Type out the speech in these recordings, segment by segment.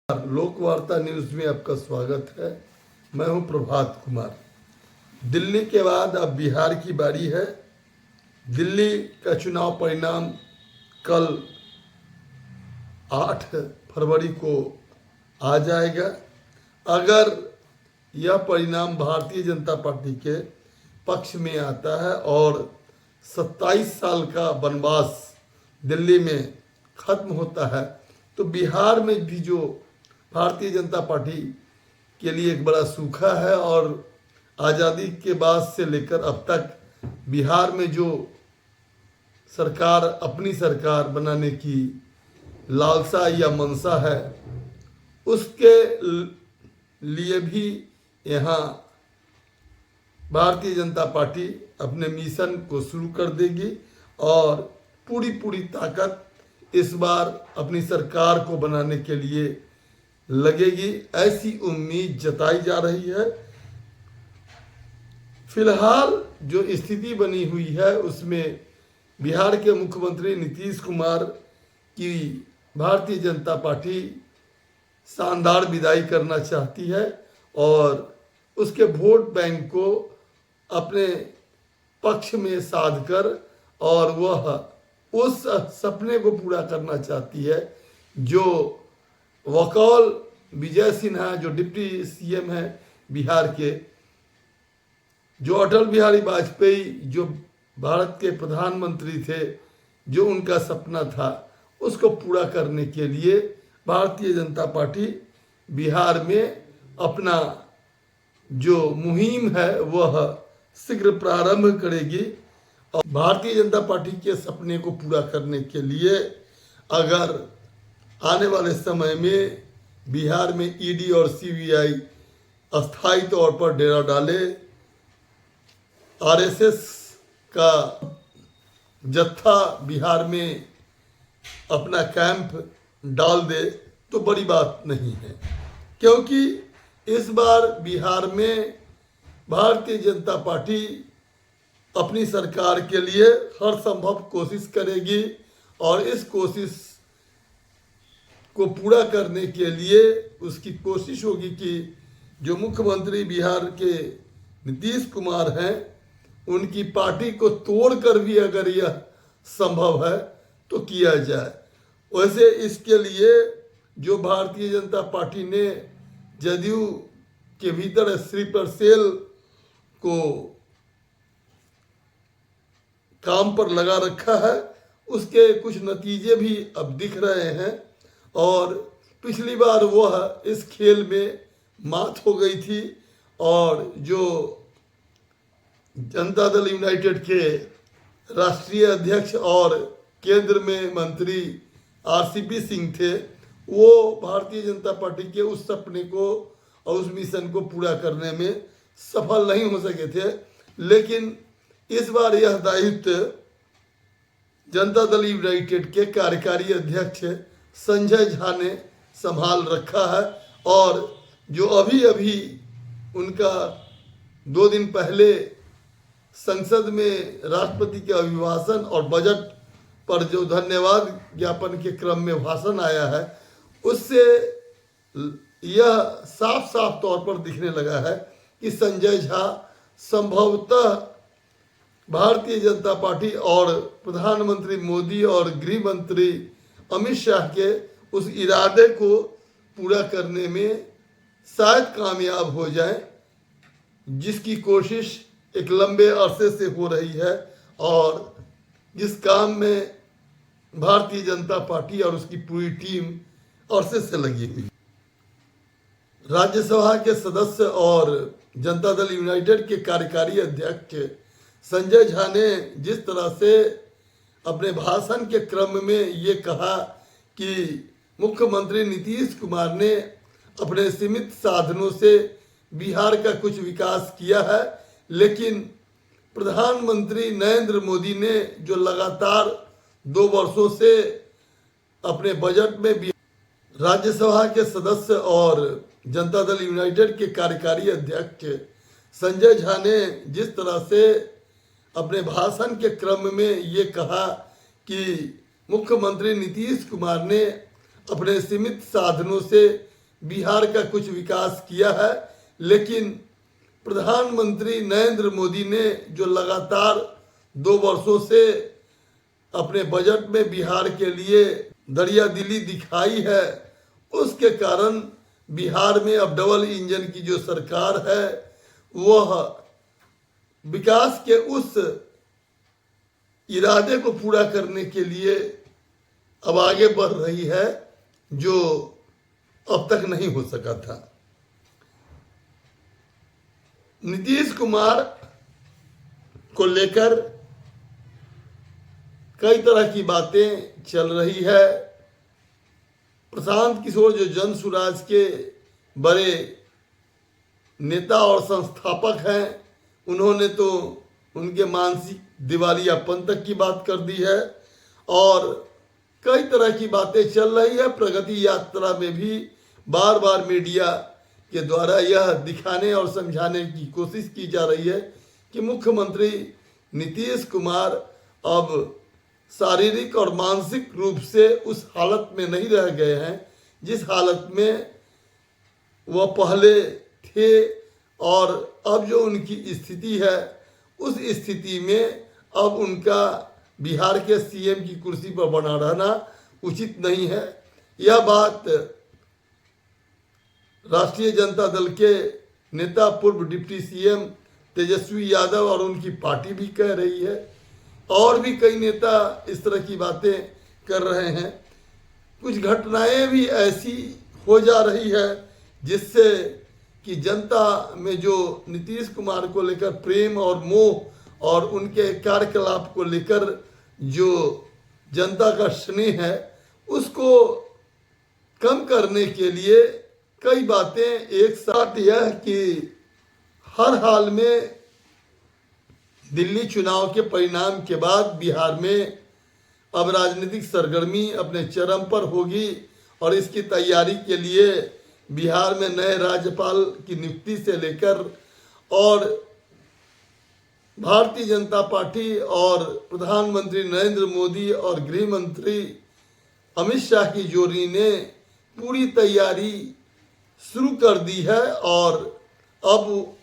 लोकवार्ता news में आपका स्वागत है। मैं हूं प्रभात कुमार। दिल्ली के बाद अब बिहार की बारी है। दिल्ली का चुनाव परिणाम कल 8 फरवरी को आ जाएगा। अगर यह परिणाम भारतीय जनता पार्टी के पक्ष में आता है और 27 साल का वनवास दिल्ली में खत्म होता है तो बिहार में भी जो भारतीय जनता पार्टी के लिए एक बड़ा सूखा है और आज़ादी के बाद से लेकर अब तक बिहार में जो सरकार अपनी सरकार बनाने की लालसा या मनसा है उसके लिए भी यहाँ भारतीय जनता पार्टी अपने मिशन को शुरू कर देगी और पूरी ताकत इस बार अपनी सरकार को बनाने के लिए लगेगी, ऐसी उम्मीद जताई जा रही है। फिलहाल जो स्थिति बनी हुई है उसमें बिहार के मुख्यमंत्री नीतीश कुमार की भारतीय जनता पार्टी शानदार विदाई करना चाहती है और उसके वोट बैंक को अपने पक्ष में साधकर और वह उस सपने को पूरा करना चाहती है जो वकौल विजय सिन्हा जो डिप्टी सीएम है बिहार के, जो अटल बिहारी वाजपेयी जो भारत के प्रधानमंत्री थे, जो उनका सपना था उसको पूरा करने के लिए भारतीय जनता पार्टी बिहार में अपना जो मुहिम है वह शीघ्र प्रारंभ करेगी। और भारतीय जनता पार्टी के सपने को पूरा करने के लिए अगर आने वाले समय में बिहार में ईडी और सीबीआई अस्थायी तौर पर डेरा डाले, आरएसएस का जत्था बिहार में अपना कैंप डाल दे तो बड़ी बात नहीं है, क्योंकि इस बार बिहार में भारतीय जनता पार्टी अपनी सरकार के लिए हर संभव कोशिश करेगी और इस कोशिश को पूरा करने के लिए उसकी कोशिश होगी कि जो मुख्यमंत्री बिहार के नीतीश कुमार हैं उनकी पार्टी को तोड़कर भी अगर यह संभव है तो किया जाए। वैसे इसके लिए जो भारतीय जनता पार्टी ने जदयू के भीतर स्लीपर सेल को काम पर लगा रखा है, उसके कुछ नतीजे भी अब दिख रहे हैं और पिछली बार वह इस खेल में मात हो गई थी और जो जनता दल यूनाइटेड के राष्ट्रीय अध्यक्ष और केंद्र में मंत्री आरसीपी सिंह थे, वो भारतीय जनता पार्टी के उस सपने को और उस मिशन को पूरा करने में सफल नहीं हो सके थे। लेकिन इस बार यह दायित्व जनता दल यूनाइटेड के कार्यकारी अध्यक्ष संजय झा ने संभाल रखा है और जो अभी उनका 2 दिन पहले संसद में राष्ट्रपति के अभिभाषण और बजट पर जो धन्यवाद ज्ञापन के क्रम में भाषण आया है उससे यह साफ तौर पर दिखने लगा है कि संजय झा संभवतः भारतीय जनता पार्टी और प्रधानमंत्री मोदी और गृह मंत्री अमित शाह के उस इरादे को पूरा करने में शायद कामयाब हो जाए, जिसकी कोशिश एक लंबे अरसे से हो रही है और जिस काम में भारतीय जनता पार्टी और उसकी पूरी टीम अरसे से लगी हुई। राज्यसभा के सदस्य और जनता दल यूनाइटेड के कार्यकारी अध्यक्ष संजय झा ने जिस तरह से अपने भाषण के क्रम में ये कहा कि मुख्यमंत्री नीतीश कुमार ने अपने सीमित साधनों से बिहार का कुछ विकास किया है, लेकिन प्रधानमंत्री नरेंद्र मोदी ने जो लगातार 2 वर्षों से अपने बजट में राज्यसभा के सदस्य और जनता दल यूनाइटेड के कार्यकारी अध्यक्ष संजय झा ने जिस तरह से अपने भाषण के क्रम में ये कहा कि मुख्यमंत्री नीतीश कुमार ने अपने सीमित साधनों से बिहार का कुछ विकास किया है, लेकिन प्रधानमंत्री नरेंद्र मोदी ने जो लगातार 2 वर्षों से अपने बजट में बिहार के लिए दरिया दिली दिखाई है, उसके कारण बिहार में अब डबल इंजन की जो सरकार है वह विकास के उस इरादे को पूरा करने के लिए अब आगे बढ़ रही है जो अब तक नहीं हो सका था। नीतीश कुमार को लेकर कई तरह की बातें चल रही है। प्रशांत किशोर जो जन सुराज के बड़े नेता और संस्थापक हैं, उन्होंने तो उनके मानसिक दिवालियापन तक की बात कर दी है और कई तरह की बातें चल रही है। प्रगति यात्रा में भी बार बार मीडिया के द्वारा यह दिखाने और समझाने की कोशिश की जा रही है कि मुख्यमंत्री नीतीश कुमार अब शारीरिक और मानसिक रूप से उस हालत में नहीं रह गए हैं जिस हालत में वह पहले थे, और अब जो उनकी स्थिति है उस स्थिति में अब उनका बिहार के सीएम की कुर्सी पर बना रहना उचित नहीं है। यह बात राष्ट्रीय जनता दल के नेता पूर्व डिप्टी सीएम तेजस्वी यादव और उनकी पार्टी भी कह रही है, और भी कई नेता इस तरह की बातें कर रहे हैं। कुछ घटनाएं भी ऐसी हो जा रही है जिससे कि जनता में जो नीतीश कुमार को लेकर प्रेम और मोह और उनके कार्यकलाप को लेकर जो जनता का स्नेह है उसको कम करने के लिए कई बातें एक साथ, यह कि हर हाल में दिल्ली चुनाव के परिणाम के बाद बिहार में अब राजनीतिक सरगर्मी अपने चरम पर होगी और इसकी तैयारी के लिए बिहार में नए राज्यपाल की नियुक्ति से लेकर और भारतीय जनता पार्टी और प्रधानमंत्री नरेंद्र मोदी और गृह मंत्री अमित शाह की जोड़ी ने पूरी तैयारी शुरू कर दी है और अब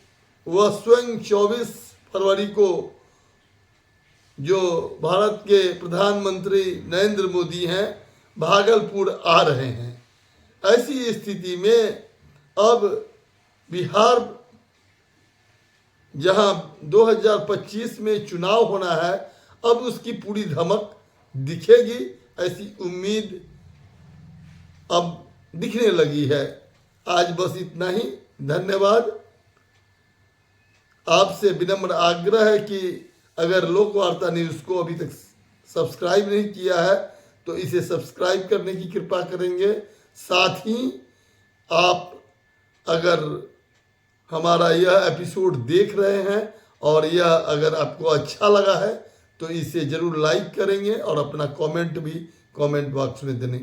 वह स्वयं 24 फरवरी को जो भारत के प्रधानमंत्री नरेंद्र मोदी हैं भागलपुर आ रहे हैं। ऐसी स्थिति में अब बिहार जहां 2025 में चुनाव होना है, अब उसकी पूरी धमक दिखेगी, ऐसी उम्मीद अब दिखने लगी है। आज बस इतना ही। धन्यवाद। आपसे विनम्र आग्रह है कि अगर लोकवार्ता न्यूज़ को अभी तक सब्सक्राइब नहीं किया है तो इसे सब्सक्राइब करने की कृपा करेंगे। साथ ही आप अगर हमारा यह एपिसोड देख रहे हैं और यह अगर आपको अच्छा लगा है तो इसे ज़रूर लाइक करेंगे और अपना कमेंट भी कमेंट बॉक्स में देने